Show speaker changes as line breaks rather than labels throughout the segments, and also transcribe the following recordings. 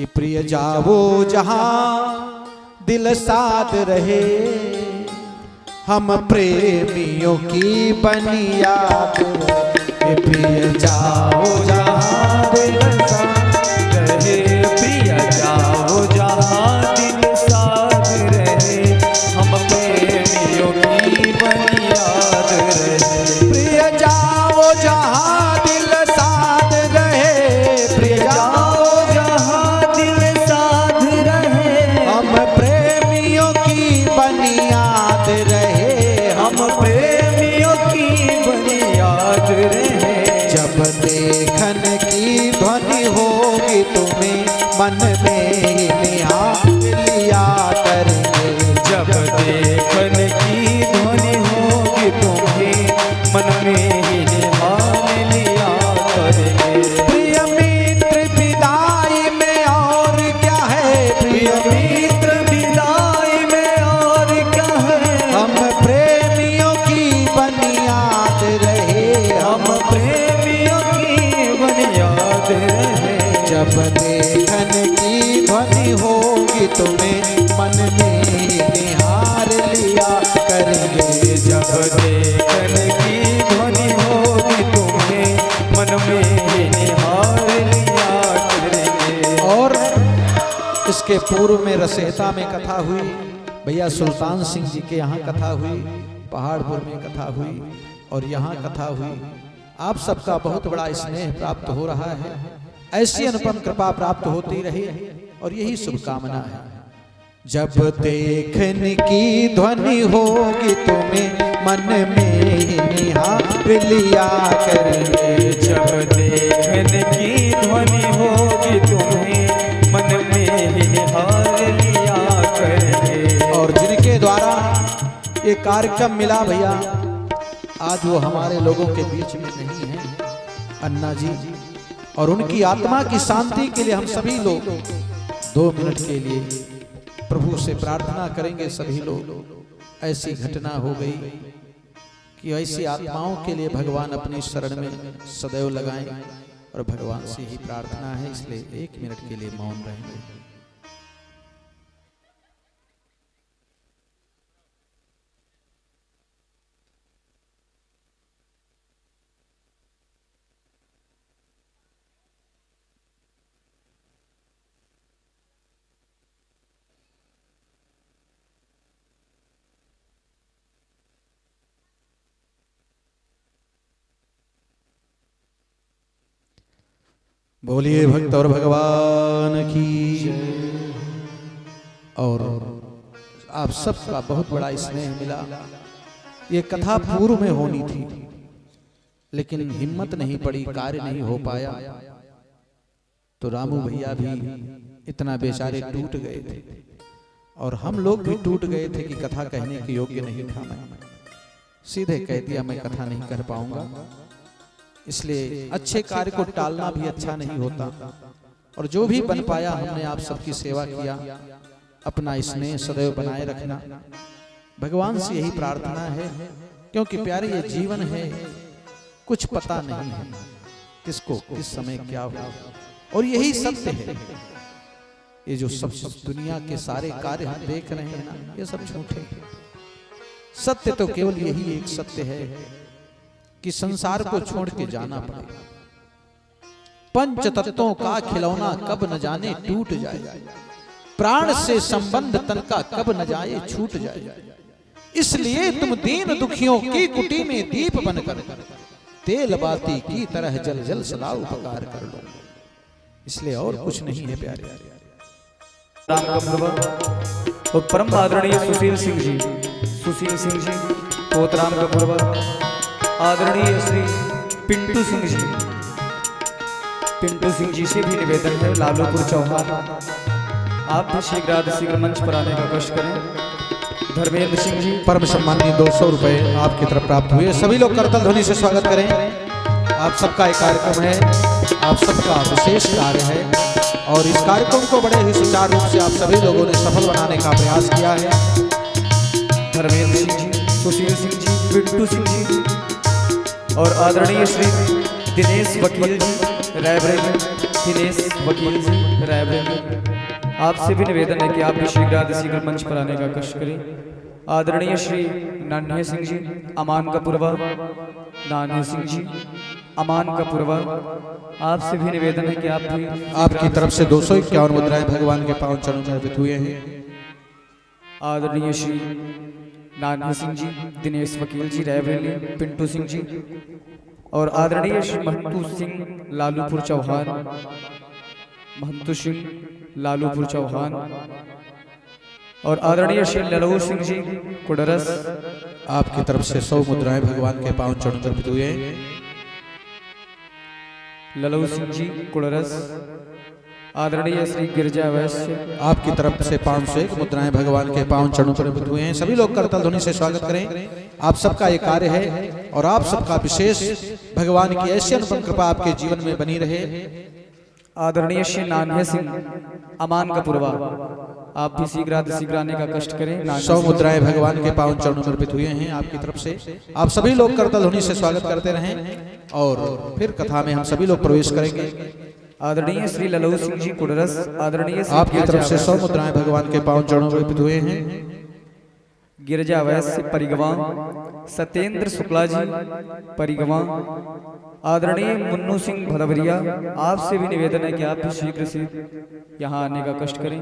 कि प्रिय जाओ जहां दिल साथ रहे, हम प्रेमियों की बनी याद रहे। प्रिय जाओ जहां दिल साथ रहे,
प्रिय जाओ जहां दिल साथ रहे, हम प्रेमियों की बनी याद रहे।
प्रिय जाओ जहां दिल साथ रहे, प्रिय जाओ
जहां दिल साथ रहे,
हम प्रेमियों की बनी याद रहे,
हम प्रेमियों की बनी याद रहे।
जब देखन की ध्वनि होगी तुम्हें मन में ही निहार लिया करेंगे।
जब देखन की ध्वनि होगी तुम्हें मन में ही निहार लिया करेंगे।
प्रिय मित्र विदाई में और क्या है, प्रिय
मित्र विदाई में और क्या है,
हम प्रेमियों की बनी याद रहे,
हम प्रेमियों की बनी याद रहे।
जब देखन की ध्वनि होगी तुम्हें मन में ही निहार लिया करेंगे।
जब देखन की ध्वनि होगी तुम्हें मन में ही निहार लिया करेंगे।
और इसके पूर्व में रसेता में कथा हुई, भैया सुल्तान सिंह जी के यहाँ कथा हुई, पहाड़पुर में कथा हुई और यहाँ कथा हुई। आप सबका बहुत बड़ा स्नेह प्राप्त हो रहा है, ऐसी अनुपम कृपा प्राप्त होती रही और यही शुभकामना है। जब देखन की ध्वनि होगी तुम्हें मन में ही निहार लिया करेंगे।
जब देखन की ध्वनि होगी तुम्हें मन में ही निहार लिया करेंगे।
और जिनके द्वारा ये कार्यक्रम मिला भैया, आज वो हमारे लोगों के बीच में नहीं है, अन्ना जी, और उनकी आत्मा की शांति के लिए हम सभी लोग 2 मिनट के लिए प्रभु से प्रार्थना करेंगे। सभी लोग, ऐसी घटना हो गई कि ऐसी आत्माओं के लिए भगवान अपनी शरण में सदैव लगाएं और भगवान से ही प्रार्थना है, इसलिए 1 मिनट के लिए मौन रहेंगे। बोलिए भक्त और भगवान की। और आप सबका बहुत बड़ा स्नेह मिला। ये कथा पूर्व में होनी थी लेकिन हिम्मत नहीं पड़ी, कार्य नहीं हो पाया, तो रामू भैया भी इतना बेचारे टूट गए थे और हम लोग भी टूट गए थे कि कथा कहने के योग्य नहीं था। मैं सीधे कह दिया मैं कथा नहीं कर पाऊंगा, इसलिए अच्छे कार्य को टालना भी अच्छा नहीं होता। और जो भी बन पाया हमने आप सबकी सेवा किया, अपना स्नेह सदैव बनाए रखना, भगवान से यही प्रार्थना है, क्योंकि प्यारे ये जीवन है, कुछ पता नहीं है किसको किस समय क्या हो, और यही सत्य है। ये जो सब दुनिया के सारे कार्य हम देख रहे हैं ना, ये सब झूठे हैं। सत्य तो केवल यही एक सत्य है कि संसार को छोड़ के जाना पड़ेगा। पंच तत्वों का खिलौना कब न जाने टूट जाए, प्राण से संबंध तन का कब न जाए छूट जाए। इसलिए तुम दीन दुखियों की कुटी में दीप बनकर तेल बाती की तरह जल जल सदा उपकार कर लो। इसलिए और कुछ नहीं है प्यारे।
राम का प्रभु और परम आदरणीय सुशील सिंह जी, सुशील सिंह जी पोतराम का प्रभु, आदरणीय श्री पिंटू सिंह जी, पिंटू सिंह जी से भी निवेदन है, लालूपुर चौहान, आप भी शीघ्र मंच पर आने का कष्ट करें। धर्मेंद्र सिंह जी
परम सम्मानीय 200 रुपए आपकी तरफ प्राप्त हुए। सभी लोग करतल ध्वनि से स्वागत करें। आप सबका एक कार्यक्रम है, आप सबका विशेष कार्य है और इस कार्यक्रम को बड़े ही सुचारू रूप से आप सभी लोगों ने सफल बनाने का प्रयास किया है।
धर्मेंद्र सिंह जी, सुशील सिंह जी, पिंटू सिंह जी और आदरणीय श्री दिनेश वकील जी रायबरेली, दिनेश वकील जी रायबरेली, आपसे भी निवेदन है कि आप भी शीघ्र मंच पर आने का कष्ट करें। आदरणीय श्री नान्हे सिंह जी अमान कपूरवा, नान्हे सिंह जी अमान कपूरवा, आपसे भी निवेदन है कि आप भी
आपकी तरफ से 251 मुद्राएं भगवान के पावन चरणों में अर्पित हुए हैं।
आदरणीय श्री नान्हे सिंह जी, दिनेश वकील जी रायबरेली, पिंटू सिंह जी और आदरणीय श्री महंतू सिंह लालूपुर चौहान, महंतू सिंह लालूपुर चौहान और आदरणीय श्री ललऊ सिंह जी कुडरस,
आपकी तरफ से 100 मुद्राएं भगवान के पावन चरणों में अर्पित हुए हैं।
ललऊ सिंह जी कुडरस, आदरणीय श्री गिरजा वैश्य,
आपकी तरफ से 501 मुद्राएं भगवान के पावन चरणों पर अर्पित हुए हैं। सभी लोग करताल ध्वनि से स्वागत करें। आप सबका ये कार्य है और आप सबका विशेष भगवान की ऐसी अनुपम कृपा आपके जीवन में बनी रहे।
आदरणीय श्री नान्हे सिंह अमान कपूरवा, आप भी शीघ्र आने का कष्ट करें।
100 मुद्राएं भगवान के पावन चरणों में अर्पित हुए हैं आपकी तरफ से। आप सभी लोग करताल ध्वनि से स्वागत करते रहें और फिर कथा में हम सभी लोग प्रवेश करेंगे।
आदरणीय श्री ललऊ सिंह जी कुडरस, आदरणीय
आपकी तरफ से 100 मुद्राएं भगवान के पावन चरणों में अर्पित हुए हैं।
गिरजा वैश्य परिगवा, सत्येंद्र शुक्ला जी परिगवा, आदरणीय मुन्नू सिंह भदवरिया, आपसे भी निवेदन है कि आप भी शीघ्र से यहाँ आने का कष्ट करें।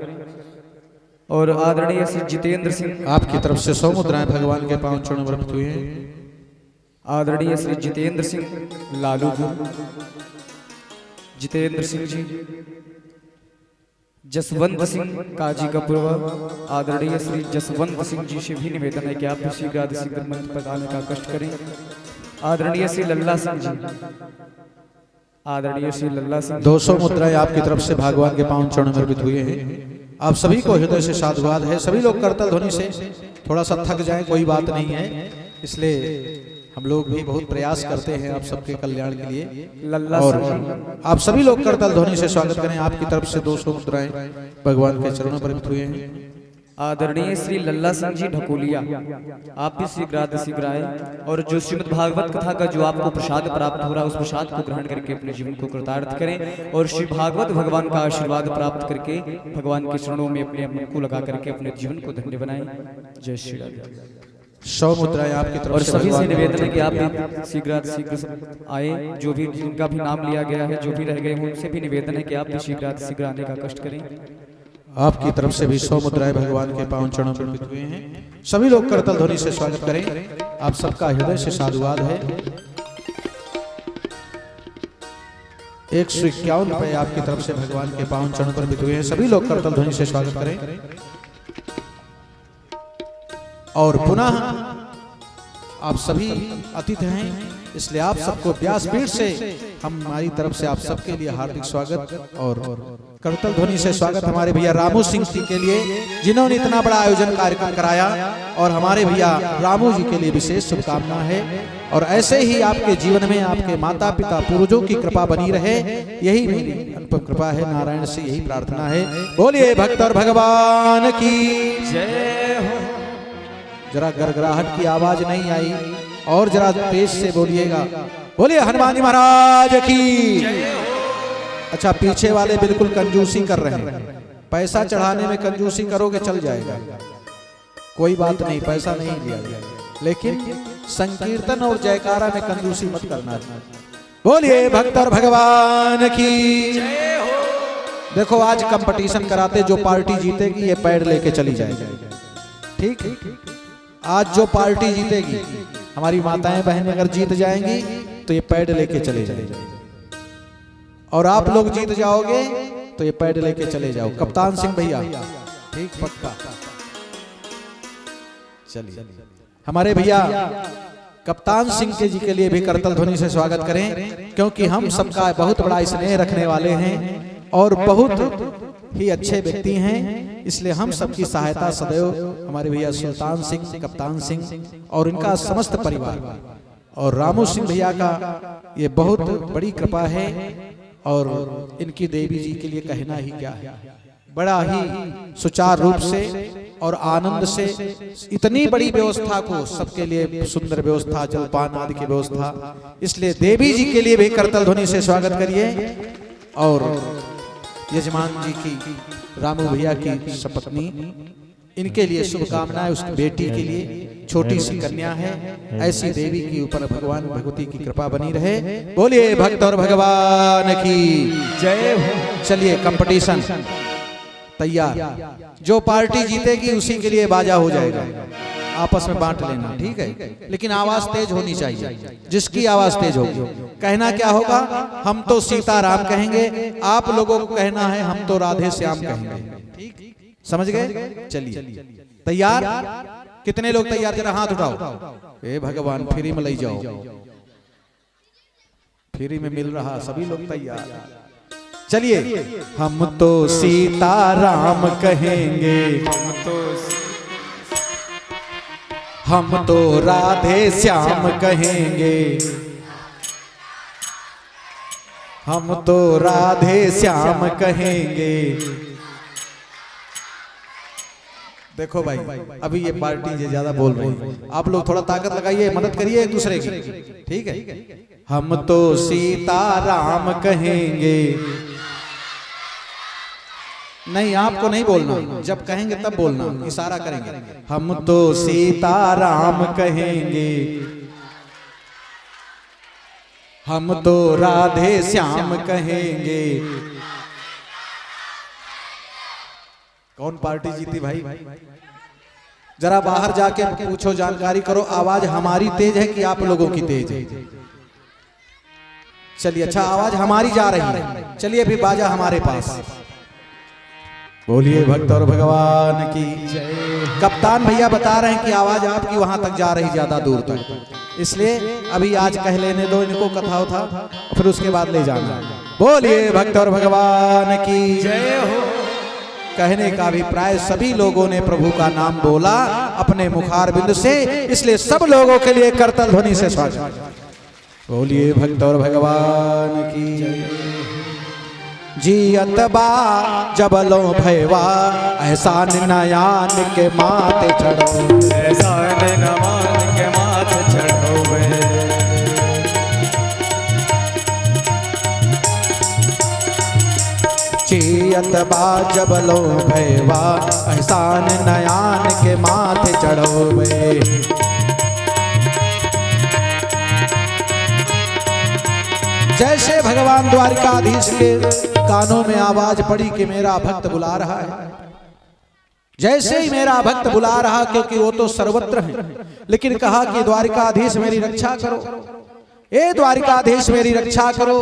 और आदरणीय श्री जितेंद्र सिंह,
आपकी तरफ से 100 मुद्राएं भगवान के पावन चरणों में अर्पित हुए हैं।
आदरणीय श्री जितेंद्र सिंह लालूपुर, जितेंद्र सिंह जी, जसवंत सिंह काजी कपूरवा, आदरणीय श्री जसवंत सिंह जी से भी निवेदन है कि आप भी शीघ्र मंच पर आने का कष्ट करें। आदरणीय श्री लल्ला सिंह जी, आदरणीय श्री लल्ला सिंह,
200 मुद्राएं आपकी तरफ से भगवान के पावन चरणों में अर्पित हुए हैं। आप सभी को हृदय से साधुवाद है। सभी लोग करताल ध्वनि से थोड़ा सा थक जाएं कोई बात नहीं है, इसलिए हम लोग भी बहुत प्रयास करते हैं आप सबके कल्याण के लिए।
लल्ला
और आप सभी लोग करताल ध्वनि से स्वागत करें। आपकी तरफ से 200 मुद्राएं भगवान के चरणों पर अर्पित हुए हैं।
आदरणीय श्री लल्ला सिंह जी ढकोलिया, आप भी शीघ्र आए और जो श्रीमद् भागवत कथा का जो आपको प्रसाद प्राप्त हो रहा है उस प्रसाद को ग्रहण करके अपने जीवन को कृतार्थ करें और श्री भागवत भगवान का आशीर्वाद प्राप्त करके भगवान के चरणों में अपने मन को लगा करके अपने जीवन को धन्य बनाएं। जय श्री राम।
100 मुद्राएं आपकी तरफ
और
से
सभी से
भगवान
निवेदन है कि आप भी शीघ्र आए। जो भी जिनका भी नाम लिया गया है, जो भी रह गए हैं, उनसे भी निवेदन है कि आप भी शीघ्र आने का कष्ट करें।
आपकी तरफ से भी 100 मुद्राएं भगवान के पावन चरणों पर अर्पित हुए हैं। सभी लोग करताल ध्वनि से स्वागत करें। आप सबका हृदय से साधुवाद है। 151 रुपए आपकी तरफ से भगवान के पावन चरणों पर अर्पित हुए हैं। सभी लोग करताल ध्वनि से स्वागत करें। और पुनः आप सभी अतिथि हैं, इसलिए आप सबको व्यासपीठ से हमारी तरफ से आप सबके लिए हार्दिक स्वागत और करताल ध्वनि से स्वागत हमारे भैया रामू सिंह जी के लिए, जिन्होंने इतना बड़ा आयोजन कार्यक्रम कराया। और हमारे भैया रामू जी के लिए विशेष शुभकामना है और ऐसे ही आपके जीवन में आपके माता पिता पूर्वजों की कृपा बनी रहे, यही मेरी अनुपम कृपा है। नारायण से यही प्रार्थना है। बोलिए भक्त और भगवान की
जय हो।
जरा गड़गड़ाहट की आवाज नहीं आई और जरा तेज से बोलिएगा। बोलिए हनुमान जी महाराज की। अच्छा, पीछे वाले बिल्कुल कंजूसी कर रहे हैं। पैसा चढ़ाने में कंजूसी करोगे चल जाएगा, कोई बात नहीं, पैसा नहीं लिया जाएगा, लेकिन संकीर्तन और जयकारा में कंजूसी मत करना। बोलिए भक्त और भगवान की। देखो आज कंपटीशन कराते, जो पार्टी जीतेगी ये पैड लेके चली जाएगी। ठीक है, आज जो पार्टी जीतेगी, हमारी माताएं बहनें अगर जीत जाएंगी तो ये पैड लेके चले जाएंगे, और आप लोग जीत जाओगे तो ये पैड लेके चले जाओ। कप्तान सिंह भैया, ठीक पक्का। चलिए हमारे भैया कप्तान सिंह के जी के लिए भी करताल ध्वनि से स्वागत करें, क्योंकि हम सबका बहुत बड़ा स्नेह रखने वाले हैं और बहुत ही अच्छे व्यक्ति हैं, इसलिए हम सबकी सहायता सदैव हमारे भैया सुल्तान सिंह, कप्तान सिंह और इनका समस्त परिवार और रामू सिंह भैया का ये बहुत बड़ी कृपा है। और इनकी देवी जी के लिए कहना ही क्या है, बड़ा ही सुचारू रूप से और आनंद से इतनी बड़ी व्यवस्था को, सबके लिए सुंदर व्यवस्था, जलपान आदि की व्यवस्था, इसलिए देवी जी के लिए भी करताल ध्वनि से स्वागत करिए। और यजमान जी की, रामू भैया की सपत्नी, इनके लिए शुभकामनाएं। उस बेटी के लिए छोटी सी कन्या है, ऐसी देवी के ऊपर भगवान भगवती की कृपा बनी रहे। बोलिए भक्त और भगवान की जय हो। चलिए कंपटीशन तैयार, जो पार्टी जीतेगी उसी के लिए बाजा हो जाएगा, आपस में बांट लेना, ठीक है। लेकिन आवाज तेज होनी चाहिए, जिसकी आवाज तेज होगी। कहना क्या होगा, हम तो सीताराम कहेंगे, आप लोगों को कहना है हम तो राधे श्याम कहेंगे, ठीक, समझ गए। चलिए तैयार, कितने लोग तैयार, जरा हाथ उठाओ। ए भगवान फ्री में ले जाओ, फ्री में मिल रहा, सभी लोग तैयार। चलिए, हम तो सीताराम कहेंगे, हम तो राधे श्याम कहेंगे, हम तो राधे श्याम कहेंगे। देखो भाई, अभी ये पार्टी जो ज्यादा बोल रही है, आप लोग थोड़ा ताकत लगाइए, मदद करिए एक दूसरे की, ठीक है। हम तो सीताराम कहेंगे, नहीं आपको नहीं बोलना, जब कहेंगे तब बोलना, इशारा करेंगे। हम तो सीताराम कहेंगे, हम तो राधे श्याम कहेंगे। कौन पार्टी जीती भाई? जरा बाहर जाके पूछो, जानकारी करो, आवाज हमारी तेज है कि आप लोगों की तेज है? चलिए, अच्छा आवाज हमारी जा रही है, चलिए फिर बाजा हमारे पास। बोलिए भक्त और भगवान की जय। कप्तान भैया बता रहे हैं कि आवाज आपकी वहां तक जा रही, ज्यादा दूर तक, इसलिए अभी आज कह लेने दो इनको कथा था, फिर उसके बाद ले जाना। बोलिए भक्त और भगवान की जय हो। कहने का अभिप्राय, सभी लोगों ने प्रभु का नाम बोला अपने मुखारबिंद से, इसलिए सब लोगों के लिए करतल ध्वनि से स्वागत। बोलिए भक्त और भगवान की जय। जियत बा जबलो भैवा, ऐसा नयान के माथे चढ़ो,
ऐसा नयान के माथे चढ़ो वे।
जियत बा जबलो भैवा, ऐसा नयान के माथे चढ़ो वे। जैसे भगवान द्वारिकाधीश के कानों में आवाज पड़ी कि मेरा भक्त बुला रहा है, जैसे ही मेरा भक्त बुला रहा, क्योंकि वो तो सर्वत्र है, लेकिन कहा कि द्वारिकाधीश मेरी रक्षा करो, ए द्वारिकाधीश मेरी रक्षा करो,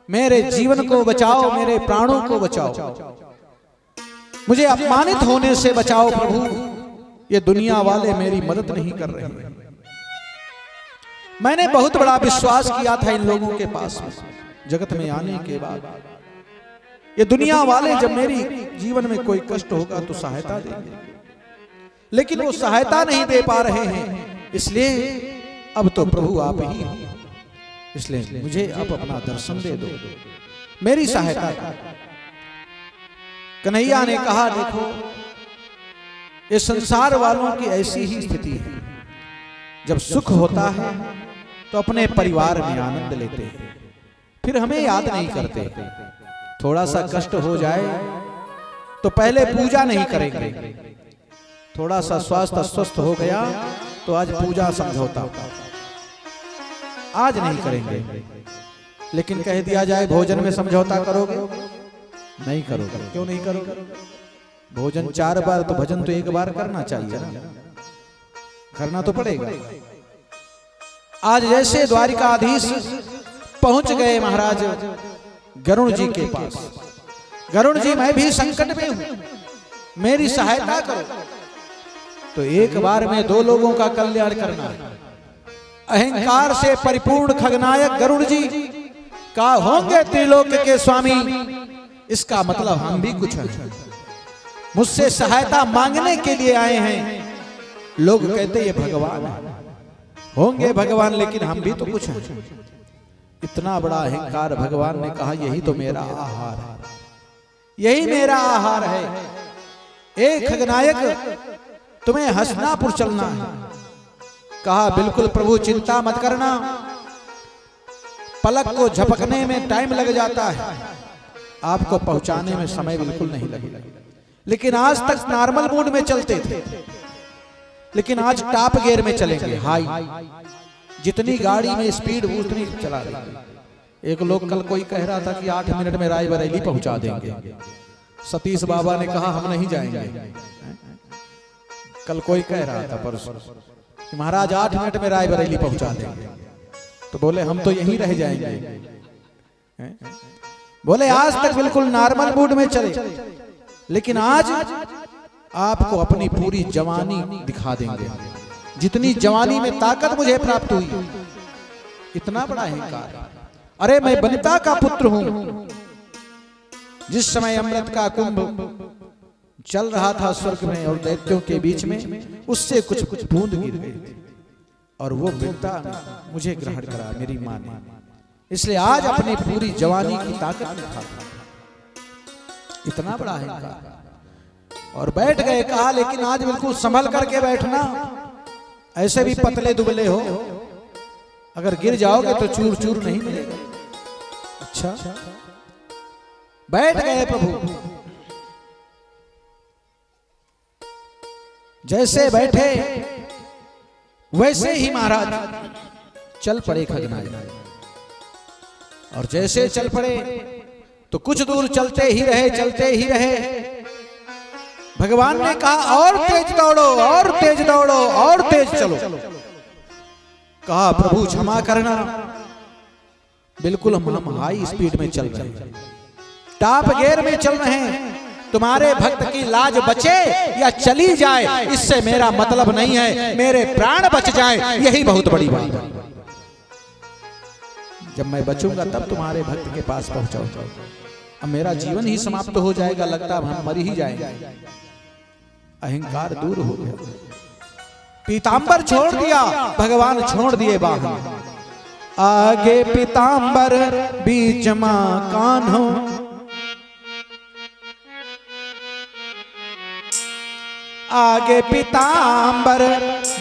मेरे जीवन को बचाओ, मेरे प्राणों को बचाओ, मुझे अपमानित होने से बचाओ प्रभु, ये दुनिया वाले मेरी मदद नहीं कर रहे हैं। मैंने बहुत बड़ा विश्वास किया था इन लोगों के पास में, जगत में आने के बाद ये दुनिया वाले जब मेरी जीवन में कोई कष्ट होगा तो सहायता देंगे, लेकिन वो सहायता नहीं दे पा रहे हैं, इसलिए अब तो प्रभु आप ही हो, इसलिए मुझे अब अपना दर्शन दे दो, मेरी सहायता कर। कन्हैया ने कहा, देखो ये संसार वालों की ऐसी ही स्थिति है, जब सुख होता है तो अपने परिवार में आनंद लेते हैं, फिर हमें याद नहीं करते। थोड़ा सा कष्ट हो जाए तो पहले पूजा नहीं करेंगे, थोड़ा सा स्वास्थ्य अस्वस्थ हो गया तो आज पूजा समझौता, आज नहीं करेंगे। लेकिन कह दिया जाए भोजन में समझौता करोगे, नहीं करोगे। क्यों नहीं करोगे? भोजन 4 बार तो भजन तो 1 बार करना चाहिए ना, करना तो पड़ेगा। आज जैसे द्वारिकाधीश पहुंच गए महाराज गरुण जी के पास, गरुण जी मैं भी संकट में हूं, मेरी सहायता करो, तो एक बार में 2 लोगों का कल्याण करना है। अहंकार से परिपूर्ण खगनायक गरुड़ जी का होंगे त्रिलोक के स्वामी, इसका मतलब हम भी कुछ हैं, मुझसे सहायता मांगने के लिए आए हैं। लोग कहते ये भगवान है, होंगे भगवान, लेकिन हम भी तो कुछ हैं। इतना बड़ा अहंकार। भगवान ने कहा यही तो मेरा आहार है, यही मेरा आहार है। एक खगनायक तुम्हें हसनापुर चलना है। कहा बिल्कुल प्रभु, चिंता मत करना, पलक को झपकने में टाइम लग जाता है, आपको पहुंचाने में समय बिल्कुल नहीं लगेगा। लेकिन आज तक नॉर्मल मोड में चलते थे, लेकिन आज टॉप गियर में चलेंगे, हाई। जितनी गाड़ी में स्पीड उतनी चला रही। एक लोग कल कोई कह रहा था कि 8 मिनट में रायबरेली पहुंचा देंगे। सतीश बाबा ने कहा हम नहीं जाएंगे। कल कोई कह रहा था परसों कि महाराज 8 मिनट में रायबरेली पहुंचा देंगे, तो बोले हम तो यहीं रह जाएंगे। बोले आज तक बिल्कुल नॉर्मल मूड में चले, लेकिन आज आपको अपनी पूरी जवानी दिखा देंगे। जितनी जवानी में ताकत मुझे प्राप्त हुई, इतना बड़ा अहंकार। अरे मैं बनिता का पुत्र हूं। जिस समय अमृत का कुंभ चल रहा था स्वर्ग में और दैत्यों के बीच में, उससे कुछ बूंद गिर गई थी और वो बनिता मुझे ग्रहण करा, मेरी मां ने। इसलिए आज अपनी पूरी जवानी की ताकत दिखा, इतना बड़ा अहंकार। और बैठ गए, कहा लेकिन आज बिल्कुल संभल करके बैठना, ऐसे भी पतले दुबले हो, अगर गिर जाओगे तो चूर चूर नहीं मिलेगा। अच्छा, बैठ गए प्रभु। जैसे बैठे वैसे ही महाराज चल पड़े खगनाई। और जैसे चल पड़े तो कुछ दूर चलते ही रहे, चलते ही रहे। भगवान ने कहा और तेज दौड़ो, और तेज दौड़ो, और तेज चलो। कहा प्रभु क्षमा करना, बिल्कुल हम हाई स्पीड में चल रहे हैं, टॉप गियर में चल रहे हैं। तुम्हारे भक्त की लाज बचे या चली जाए, इससे मेरा मतलब नहीं है, मेरे प्राण बच जाए यही बहुत बड़ी बात है। जब मैं बचूंगा तब तुम्हारे भक्त के पास पहुंचाऊंगा। अब मेरा जीवन ही समाप्त हो जाएगा, लगता है हम मर ही जाएंगे। अहंकार दूर हो गया, पीतांबर छोड़ दिया, भगवान छोड़ दिए वाहन। आगे पीतांबर बीच मां कान्हो, आगे पीतांबर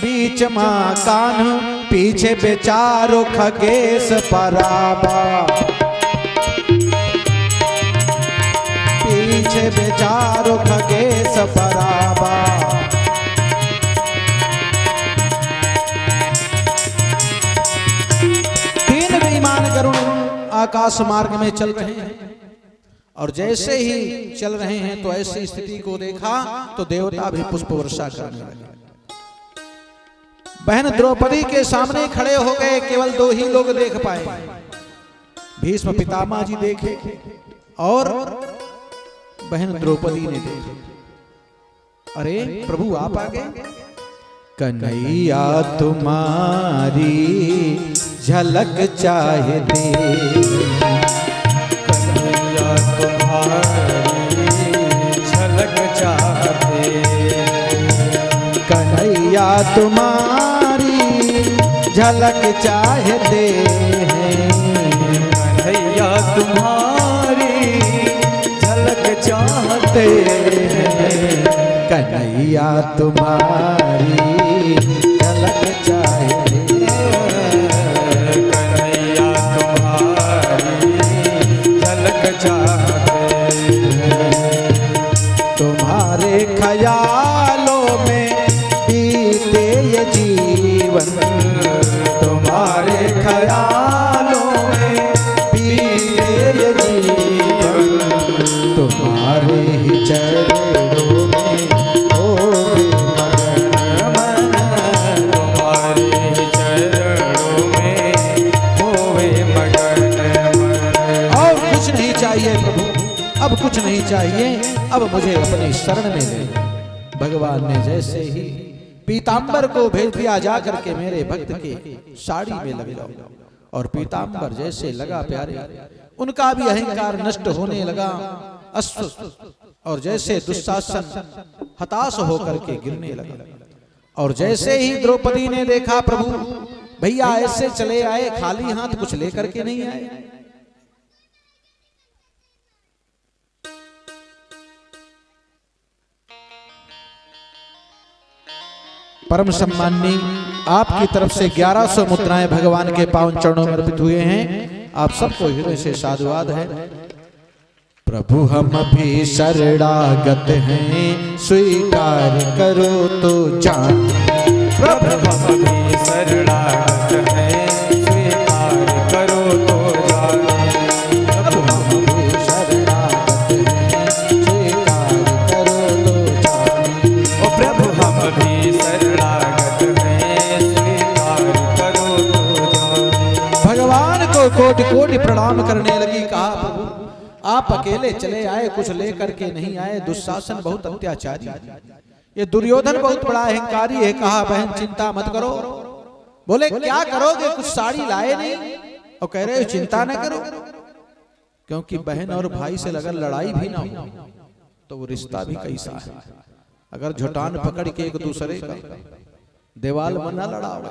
बीच मां कान्हो, पीछे बेचारो खगेश पराबा, पीछे बेचारो खगेश पराबा। तीन विमान गरुड़ आकाश मार्ग में चल रहे हैं, और जैसे ही चल रहे हैं तो ऐसी स्थिति को देखा तो देवता भी पुष्प वर्षा करने लगे। बहन द्रौपदी के सामने खड़े हो गए, केवल 2 ही लोग देख पाए। भीष्म पितामह जी देखे और बहन द्रौपदी ने देखा। अरे प्रभु आप आ गए। कन्हैया तुम्हारी झलक चाहते,
कन्हैया तुम्हारी झलक चाहते,
कन्हैया तुम्हारी झलक चाहते हैं,
कन्हैया तुम्हारी झलक चाहते हैं,
कन्हैया तुम्हारी झलक चाहते हैं,
कन्हैया तुम्हारी झलक चाहते हैं।
तुम्हारे ख्यालों में बीते ये जीवन, तुम्हारे ख्यालों में बीते ये जीवन, तुम्हारे ही चरणों में होवे मगन मन,
तुम्हारे चरणों में होवे मगन मन।
और कुछ नहीं चाहिए प्रभु, अब कुछ नहीं चाहिए, अब मुझे अपनी शरण में ले। भगवान ने जैसे ही पीतांबर को भेज दिया, जा करके मेरे भक्त के साड़ी में लग जाओ। और पीतांबर जैसे लगा प्यारे, उनका भी अहंकार नष्ट होने लगा, और जैसे दुशासन हताश होकर के गिरने लगा। और जैसे ही द्रौपदी ने देखा प्रभु भैया ऐसे चले आए, खाली हाथ कुछ लेकर के नहीं आए। परम सम्माननीय आपकी तरफ से 1100 मुद्राएं भगवान के पावन चरणों में अर्पित हुए हैं। आप सबको हृदय से साधुवाद है। प्रभु हम भी शरणागत हैं, स्वीकार करो तो जान।
प्रभु हम भी शरणागत हैं, स्वीकार करो तो जान।
प्रभु हम भी शरणागत हैं, स्वीकार करो तो जान।
ओ प्रभु हम भी शरणागत हैं, स्वीकार करो तो जान।
भगवान को कोटि कोटि प्रणाम करने लगी। कहा प्रभु आप अकेले चले आए, कुछ लेकर के नहीं आए। दुशासन बहुत अत्याचारी, ये दुर्योधन बहुत बड़ा अहंकारी है। कहा बहन चिंता मत करो। बोले क्या करोगे, कुछ साड़ी लाए नहीं? और कह रहे हो चिंता न करो, क्योंकि बहन और भाई से अगर लड़ाई भी ना हो तो वो रिश्ता भी कैसा है। अगर झुटान पकड़ के एक दूसरे का देवाल में न लड़ाओ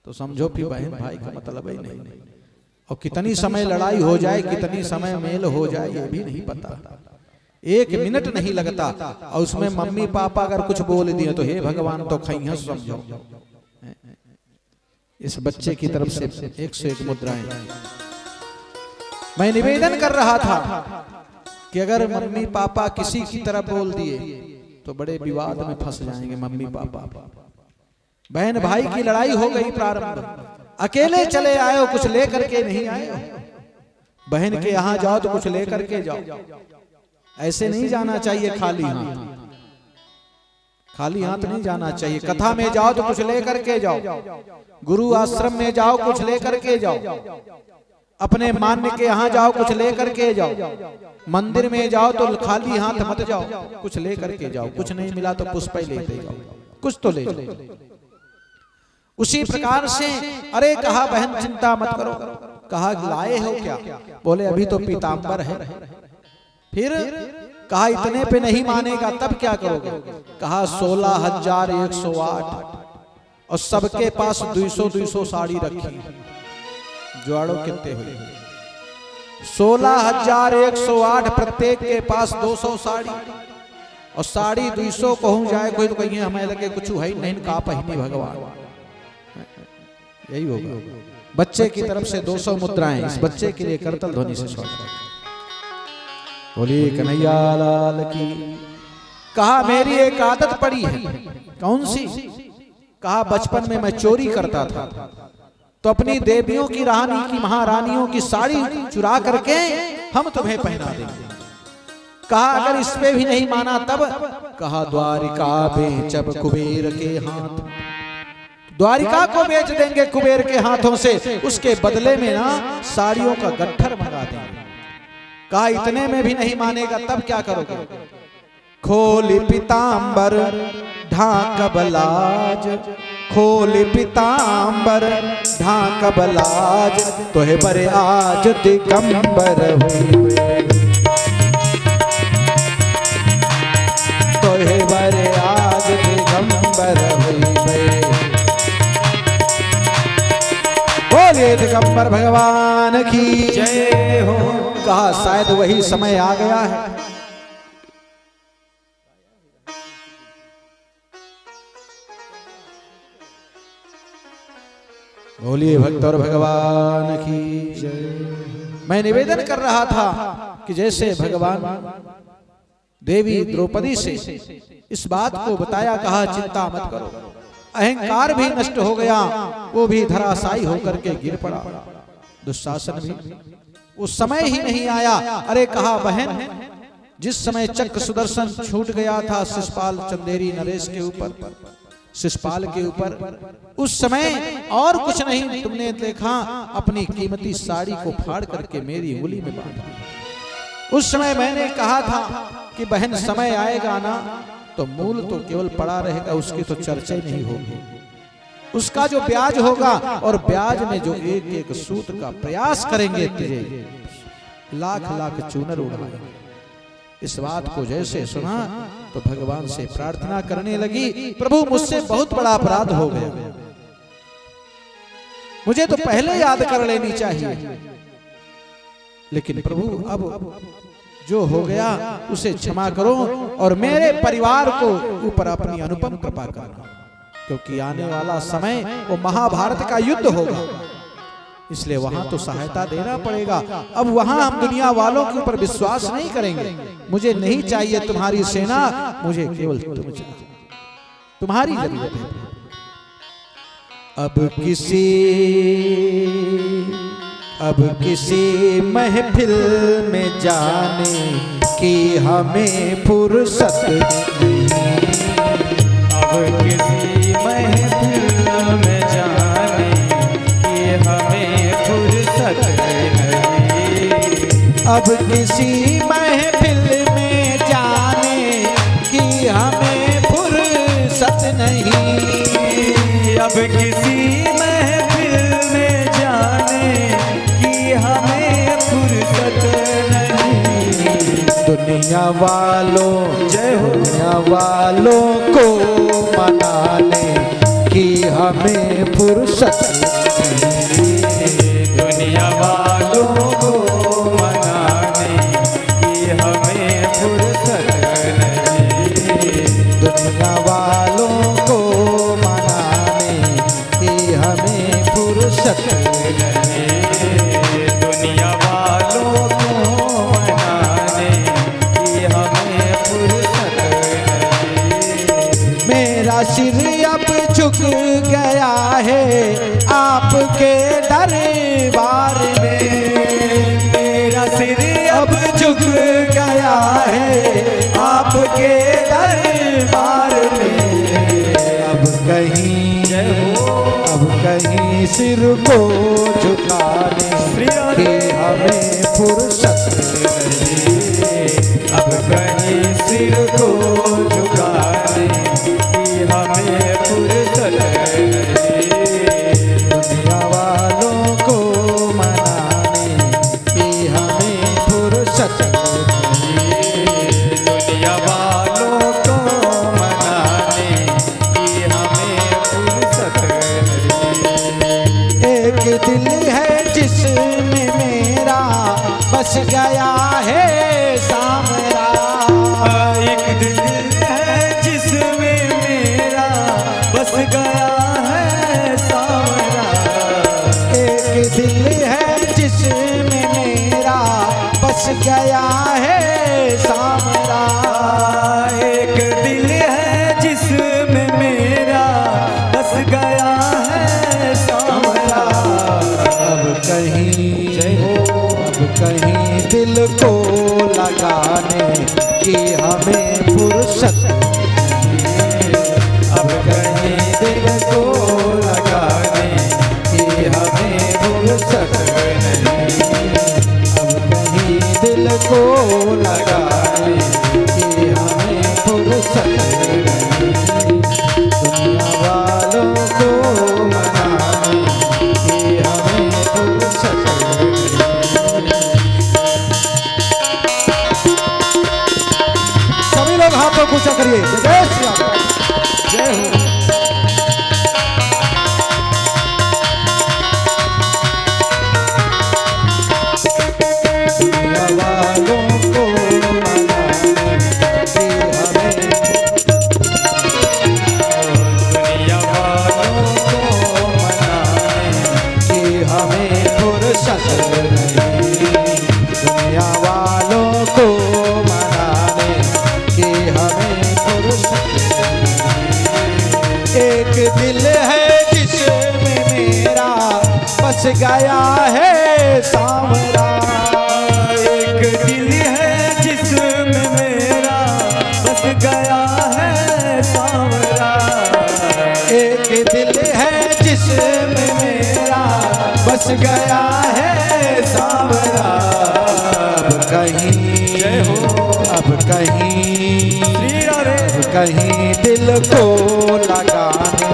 तो समझो फिर बहन भाई का मतलब ही नहीं। और कितनी समय लड़ाई हो जाए, कितनी समय मेल हो जाए, ये भी नहीं पता। एक मिनट नहीं लगता। और उसमें मम्मी पापा अगर कुछ बोल दिए तो हे भगवान तो खैया समझो। इस बच्चे की तरफ से 101 मुद्राएं। मैं निवेदन कर रहा था कि अगर मम्मी पापा किसी की तरफ बोल दिए तो बड़े विवाद में फंस जाएंगे मम्मी पापा। बहन भाई की लड़ाई हो गई प्रारंभ, अकेले चले आए हो, कुछ लेकर के नहीं आए हो। बहन के यहां जाओ तो कुछ लेकर के जाओ, ऐसे नहीं जाना चाहिए खाली हाथ। खाली हाथ नहीं जाना चाहिए। कथा में जाओ तो कुछ लेकर के जाओ, गुरु आश्रम में जाओ कुछ लेकर के जाओ, अपने मान्य के यहाँ जाओ कुछ लेकर के जाओ, मंदिर में जाओ तो खाली हाथ मत जाओ, कुछ लेकर के जाओ। कुछ नहीं मिला तो पुष्प ही लेते जाओ, कुछ तो ले जाओ। उसी प्रकार से अरे कहा बहन चिंता मत करो। कहा लाए हो क्या? बोले अभी तो पीतांबर है। फिर कहा इतने पे नहीं मानेगा तब क्या करोगे? कहा 16,108 और सबके पास 200 साड़ी रखी। जुआड़ो कितने हुए? 16,108, प्रत्येक के पास 200 साड़ी। और साड़ी 200 कहूं जाए कोई तो कहिए हमें लगे कुछ है नहीं का पहिनी भगवान। यही होगा। बच्चे की तरफ से 200 मुद्राएं इस बच्चे के लिए करतल ध्वनि से स्वागत। बोलिए कन्हैया लाल की। कहा मेरी एक आदत पड़ी है। कौन सी? कहा बचपन में मैं चोरी करता था तो अपनी देवियों की रानी की महारानियों की साड़ी चुरा करके हम तुम्हें पहना देंगे। कहा अगर इस पे भी नहीं माना तब? कहा द्वारिका बेचब कुबेर के हाथ, द्वारिका को बेच देंगे कुबेर के हाथों से, उसके बदले में ना साड़ियों का गट्ठर मंगा देंगे। कहा इतने में भी नहीं मानेगा तब क्या करोगे? खोली पीतांबर ढाक बलाज, खोली पीतांबर ढाक बलाज, तोहे बरे आज दिगंबर हुई, तोहे बरे आज दिगंबर हुई। बोलिए दिगंबर भगवान की जय हो। कहा शायद वही समय आ गया है। बोलिए भक्त और भगवान की जय। मैं निवेदन कर रहा था कि जैसे भगवान देवी द्रौपदी से इस बात को बताया, कहा चिंता मत करो, अहंकार भी नष्ट हो गया, वो भी धराशायी होकर के गिर पड़ा। दुशासन भी उस समय ही नहीं आया। अरे कहा बहन जिस समय चक्र सुदर्शन छूट गया था शिषपाल चंदेरी नरेश के ऊपर, शिषपाल के ऊपर, उस समय और कुछ नहीं तुमने देखा, अपनी कीमती साड़ी को फाड़ करके मेरी उंगली में बांध दी। उस समय मैंने कहा था कि बहन समय आएगा ना तो मूल तो केवल पड़ा रहेगा, उसकी तो चर्चा नहीं होगी। उसका जो ब्याज होगा और ब्याज में जो एक एक सूत का प्रयास करेंगे तेरे लाख लाख चूनर उड़ाएंगे। इस बात को जैसे सुना तो भगवान से प्रार्थना करने लगी, प्रभु मुझसे बहुत बड़ा अपराध हो गया, मुझे तो पहले याद कर लेनी चाहिए, लेकिन प्रभु अब जो हो गया उसे क्षमा करो और मेरे परिवार को ऊपर अपनी अनुपम कृपा करना, क्योंकि आने वाला समय वो महाभारत का युद्ध होगा। इसलिए वहां तो सहायता देना पड़ेगा। अब वहां हम दुनिया वालों के ऊपर विश्वास नहीं करेंगे। मुझे नहीं चाहिए तुम्हारी सेना, मुझे केवल तुम चाहिए, तुम्हारी जरूरत है। अब किसी महफिल में जाने की हमें फुर्सत नहीं।
अब किसी महफिल में जाने की हमें फुर्सत नहीं।
अब किसी महफिल में जाने की हमें फुर्सत नहीं।
अब किसी महफिल में जाने की हमें फुर्सत नहीं।
दुनिया वालों
जय हो।
दुनिया वालों को मनाने की हमें फुर्सत नहीं।
दुनिया वालों को मनाने की हमें फुर्सत नहीं।
दुनिया वालों को मनाने की हमें फुर्सत
नहीं। दुनिया वालों को मनाने की हमें फुर्सत नहीं।
मेरा सिर अब झुक गया है आपके दरबार में।
मेरा सिर
अब झुक गया है आपके दरबार में। अब कहीं सिर को झुकाने की हमें फुर्सत नहीं।
अब कहीं सिर को झुकाने की हमें फुर्सत नहीं।
दुनिया वालों को मनाने की हमें फुर्सत नहीं।
दुनिया वालों को मनाने की हमें फुर्सत नहीं।
एक दिल है जिसमें मेरा बस गया है सामरा।
एक दिल है जिसमें मेरा बस गया है सावरा।
एक दिल है जिसमें मेरा बस गया है सामरा।
एक दिल है जिसमें मेरा बस गया है सावरा।
अब कहीं दिल को लगाने की हमें फुर्सत नहीं।
अब कहीं दिल को लगाने की हमें फुर्सत नहीं।
अब कहीं दिल को लगाने की हमें फुर्सत नहीं। दुनिया वालों को मनाने की हमें फुर्सत नहीं। सभी लोग हाथों को ऊंचा करिए। जय श्री राम।
जय हो।
दुनिया वालों को मनाने की हमें
दुनिया वालों को मनाने
कि हमें फुर्सत नहीं। दुनिया वालों को मनाने की हमें फुर्सत नहीं। एक दिल है जिसमें मेरा बस गया है सावरा।
एक दिल है जिसमें मेरा बस गया है सावरा।
एक दिल है जिसमें मेरा बस गया है सावरा। अब कहीं
जय हो।
अब कहीं
श्री राधे।
अब कहीं दिल को लगाने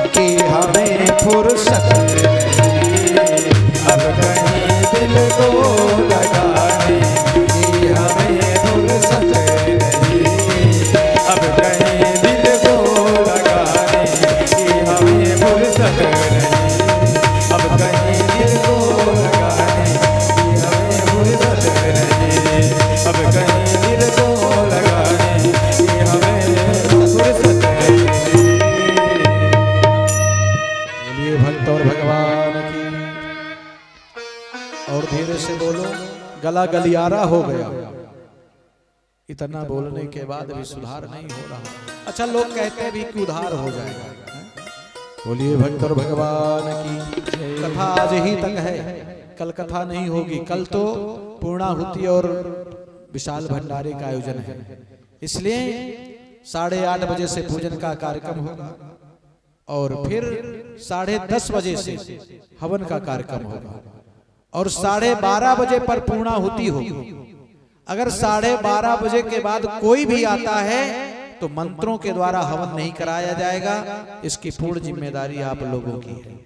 की हमें फुर्सत नहीं।
अब कहीं दिल को लगाने की हमें फुर्सत नहीं। अब कहीं दिल को लगाने की हमें फुर्सत नहीं। अब कहीं दिल को लगाने की हमें फुर्सत नहीं। अब कहीं दिल को लगाने की हमें फुर्सत नहीं।
बोलिए भक्त और भगवान गला गलियारा हो गया। इतना बोलने के बाद भी सुधार नहीं हो रहा। अच्छा, लोग कहते भी कि उधार हो जाएगा। बोलिए भक्त और भगवान की कथा आज ही तक है, कल कथा नहीं होगी। कल तो पूर्णाहुति और विशाल भंडारे का आयोजन है, इसलिए 8:30 बजे से पूजन का कार्यक्रम होगा और फिर 10:30 बजे से हवन का कार्यक्रम होगा और 12:30 बजे पर पूर्णाहुति होगी। अगर 12:30 बजे के बाद कोई भी आता है तो मंत्रों के द्वारा हवन नहीं कराया जाएगा। इसकी पूर्ण जिम्मेदारी आप लोगों की है।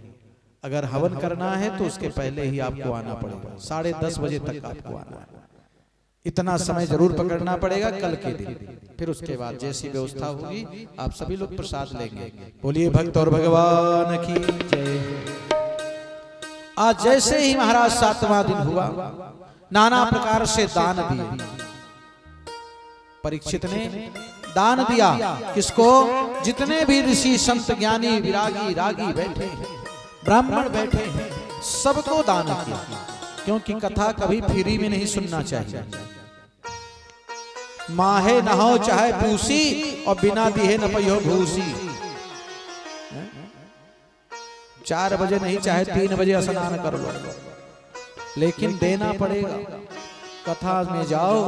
अगर हवन करना है तो उसके पहले ही आपको आना पड़ेगा, 10:30 बजे तक आपको आना है। इतना समय जरूर पकड़ना पड़ेगा कल के दिन। फिर उसके बाद जैसी व्यवस्था होगी आप सभी लोग प्रसाद लेंगे। बोलिए भक्त और भगवान की जय। आज जैसे ही महाराज 7वां दिन हुआ, नाना प्रकार से दान दिए। परीक्षित ने दान दिया किसको? जितने भी ऋषि संत ज्ञानी विरागी रागी बैठे हैं, ब्राह्मण बैठे हैं, सबको दान किया। क्योंकि कथा कभी फ्री में नहीं सुनना चाहिए। माहे नहो चाहे पूसी और बिना दिए न पइयो भूसी। 4 बजे नहीं चाहे 3 बजे स्नान कर लो, लेकिन देना पड़ेगा। कथा में जाओ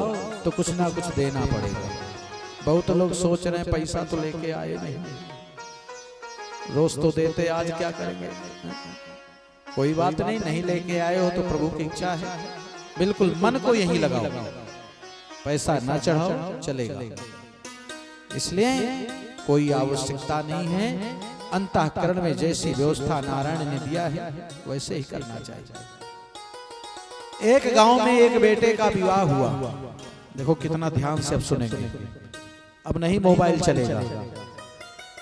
तो कुछ ना कुछ देना पड़ेगा। बहुत लोग सोच रहे हैं पैसा तो लेके आए नहीं, रोज तो देते, आज क्या करेंगे। कोई बात नहीं, नहीं लेके आए हो तो प्रभु की इच्छा है। बिल्कुल मन को यहीं लगाओ, पैसा ना चढ़ाओ चलेगा। इसलिए कोई आवश्यकता नहीं है। अंतःकरण में जैसी व्यवस्था नारायण ने दिया है वैसे ही करना चाहिए। एक गांव में एक बेटे का विवाह हुआ। देखो कितना ध्यान से अब सुनेंगे, अब नहीं मोबाइल चलेगा।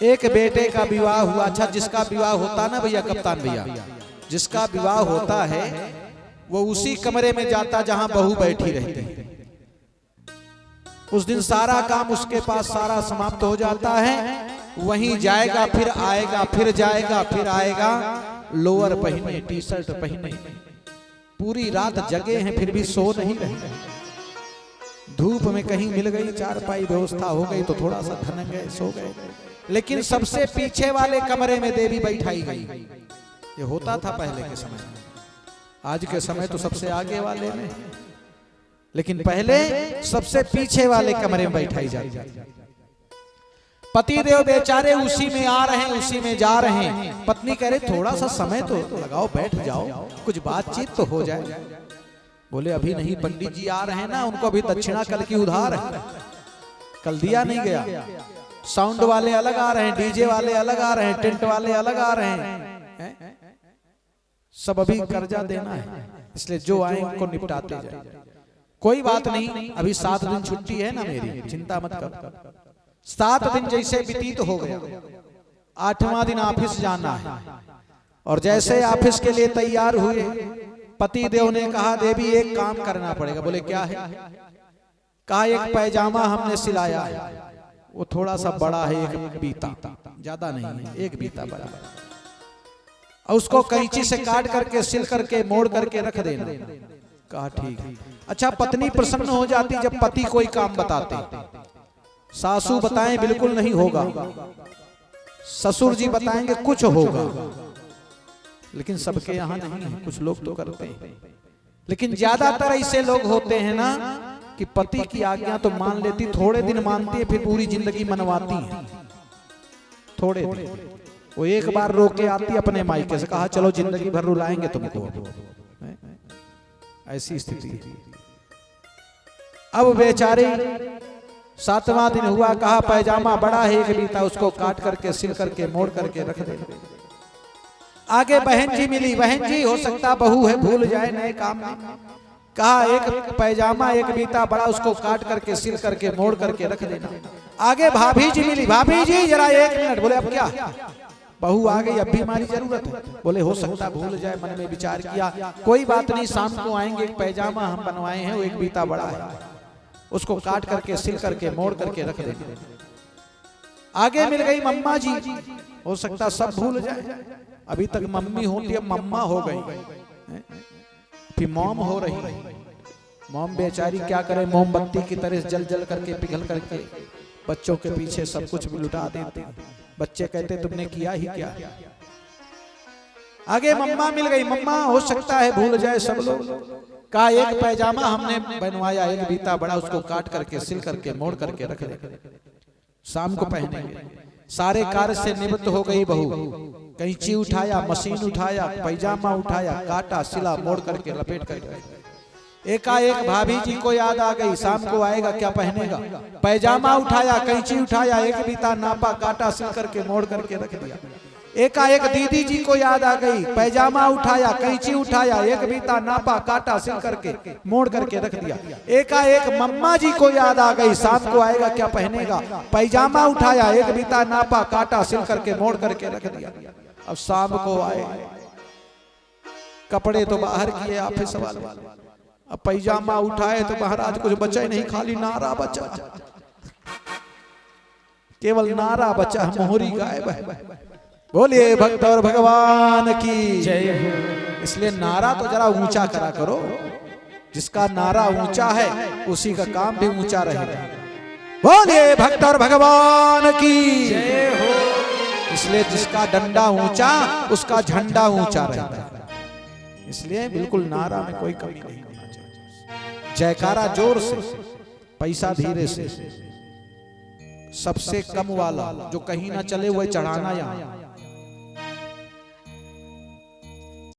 एक बेटे का विवाह हुआ। अच्छा, जिसका विवाह होता ना भैया, कप्तान भैया, जिसका विवाह होता है वो उसी कमरे में जाता जहां बहू बैठी रहती है। उस दिन सारा काम उसके पास सारा समाप्त हो जाता है। वहीं जाएगा, फिर आएगा, फिर जाएगा, फिर आएगा। लोअर पहने, टी शर्ट पहने, पूरी रात जगे हैं फिर भी सो नहीं रहे। धूप में कहीं मिल गई चारपाई, व्यवस्था हो गई तो थोड़ा सा धन गए, सो गए। लेकिन सबसे पीछे वाले कमरे में देवी बैठाई गई। ये होता था पहले के समय, आज के समय तो सबसे आगे वाले में, लेकिन पहले सबसे पीछे वाले कमरे में बैठाई जाती। पति देव बेचारे उसी में आ रहे हैं, उसी में जा रहे हैं। पत्नी कह रही थोड़ा सा समय तो लगाओ, बैठ जाओ, कुछ बातचीत तो हो जाए। बोले अभी नहीं, पंडित जी आ रहे हैं ना, उनको अभी दक्षिणा कल की उधार है, कल दिया नहीं गया। साउंड वाले अलग आ रहे हैं, डीजे वाले अलग आ रहे हैं, टेंट वाले अलग आ रहे हैं। सब अभी कर्जा देना है, इसलिए जो आए उनको निपटाते जाए। कोई बात नहीं, अभी 7 दिन छुट्टी है ना मेरी, चिंता मत कर। 7 दिन जैसे व्यतीत हो गया, 8वां दिन ऑफिस जाना है। और जैसे ऑफिस के लिए तैयार हुए, पति देव ने कहा देवी एक काम करना पड़ेगा। बोले क्या है? कहा एक पैजामा हमने सिलाया है, वो थोड़ा सा बड़ा है, एक बीता, ज्यादा नहीं है, एक बीता बड़ा, और उसको कैंची से काट करके सिल करके मोड़ करके रख देना। कहा ठीक है। अच्छा, पत्नी प्रसन्न हो जाती जब पति कोई काम बताते। सासू बताएं बिल्कुल नहीं होगा, ससुर जी बताएंगे कुछ होगा, लेकिन सबके यहाँ नहीं है, कुछ लोग तो करते हैं। लेकिन ज्यादातर ऐसे लोग होते हैं ना कि पति की आज्ञा तो मान लेती, थोड़े दिन मानती है, फिर पूरी जिंदगी मनवाती है। थोड़े दिन वो एक बार रोके आती अपने मायके से, कहा चलो जिंदगी भर रुलाएंगे तुमको, ऐसी स्थिति। अब बेचारी 7वां दिन हुआ, कहा पैजामा बड़ा है, एक बीता, उसको काट करके सिल करके मोड़ करके रख दे। आगे बहन जी मिली, बहन जी हो सकता बहू है भूल जाए नए काम में। कहा एक पैजामा एक बीता बड़ा, उसको काट करके सिल करके मोड़ करके रख देना। आगे भाभी जी मिली, भाभी जी जरा 1 मिनट। बोले अब क्या? बहू आ गई, अब भी हमारी जरूरत है। बोले हो सकता भूल जाए, मन में विचार किया, कोई बात नहीं, शाम को आएंगे, एक पैजामा हम बनवाए हैं, वो एक बीता बड़ा है, उसको काट करके सिल करके मोड़ करके रख देंगे। आगे मिल गई मम्मा जी, हो सकता सब भूल जाए, अभी तक मम्मी होती है, मम्मा हो गई, फिर मॉम हो रही, मोम बेचारी क्या करे, मोमबत्ती की तरह जल जल करके पिघल करके बच्चों के पीछे सब कुछ भी लुटा देते। बच्चे कहते तुमने किया ही क्या। आगे मम्मा मिल गई। मम्मा हो सकता है भूल जाए सब लोग। का एक पैजामा हमने बनवाया, एक बीता बड़ा, उसको काट करके सिल करके मोड़ करके रख दे, शाम को पहनेंगे। सारे कार्य से निवृत्त हो गई बहू। कैंची उठाया, मशीन उठाया, पैजामा उठाया, काटा, सिला, मोड़ करके लपेट करके। एकाएक भाभी जी को याद आ गई, शाम को आएगा क्या पहनेगा। पैजामा उठाया, कैंची उठाया, एक बीता नापा, काटा, सिल करके मोड़ करके रख दिया। एकाएक दीदी जी को याद आ गई, पैजामा उठाया, कैंची उठाया, एक बीता नापा, काटा, सिल करके मोड़ करके रख दिया। एकाएक मम्मा जी को याद आ गई, शाम को आएगा क्या पहनेगा। पैजामा उठाया, एक बीता नापा, काटा, सिल करके मोड़ करके रख दिया। अब शाम को आए, कपड़े तो बाहर किए ऑफिस वाले, अब पैजामा उठाए तो महाराज कुछ बचा ही नहीं, खाली नारा बचा, केवल नारा बचा, मोहरी गायब है। बोलिए भक्त और भगवान की जय हो। इसलिए नारा तो जरा ऊंचा करा करो, जिसका नारा ऊंचा है उसी का काम भी ऊंचा रहेगा। बोलिए भक्त और भगवान की जय हो। इसलिए जिसका डंडा ऊंचा उसका झंडा ऊंचा रहता है। इसलिए बिल्कुल नारा में कोई कमी नहीं होना चाहिए। जयकारा जोर से, पैसा धीरे से। सबसे कम वाला जो कहीं ना चले वह चढ़ाना यहाँ।